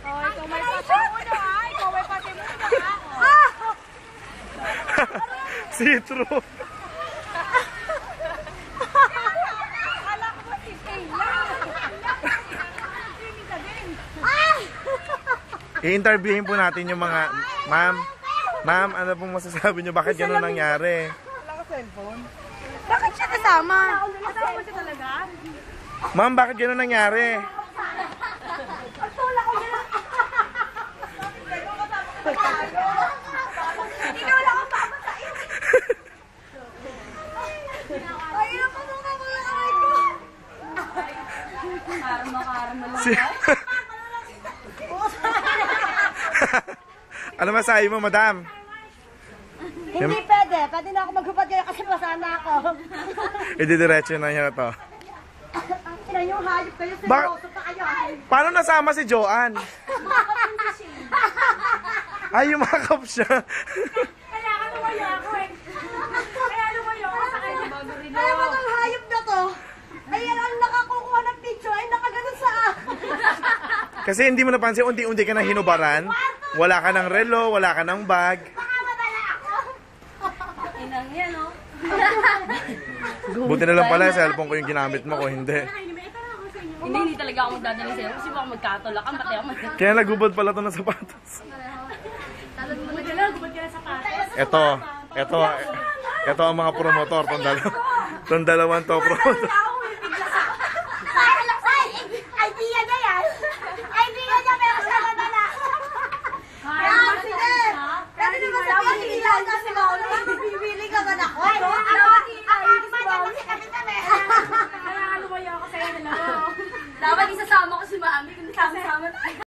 Oh, ikaw may pati muna ha. Ikaw may pati muna ha. See-through. Akala ko ba si Kayla? Hindi ka din. I-interviewin po natin yung mga... Ma'am, ano pong masasabi nyo? Bakit gano'n nangyari? Wala ka cellphone? Bakit siya kasama? Kasama siya talaga? Ma'am, bakit gano'n nangyari? Tula ko nila. Hindi ka wala akong papasain. Ayun ako muna mga kamay ko. Karma lang. Ano masabi mo, madam? Hindi pwede. Pwede na ako maghubad kayo kasi masana ako. Ididiretso na niya to. Ina yung hayop kayo. Ba- Seryoso pa kayo. Paano nasama si Joanne? Ay, yumakap siya. Kaya ka lumayo ako eh. Kaya lumayo ako sa kanya. Ay, mga hayop na to. Ayan ang nakakukuha ng picture ay nakaganon sa akin. Kasi hindi mo napansin, unti-unti ka na hinubaran. Wala ka ng relo, wala ka ng bag. Baka madala ako. Inang yan oh. Buti na lang pala, cellphone ko yung ginamit mo kung hindi. Hindi talaga ako magdadala sa'yo kasi baka magkatulakan, pati ako magdadala. Kaya nagubad pala to ng sapatos. Gubad ka na sapatos. Ito ang mga promotor, tong dalawang to promotor. Idea na yan. Idea niya pero siya nadala. Yan, sige. Pero naman sa pagkikila na si Mauli, bibili ka ba na ako? Dapat isasama ko si Mami kung sama-sama tayo.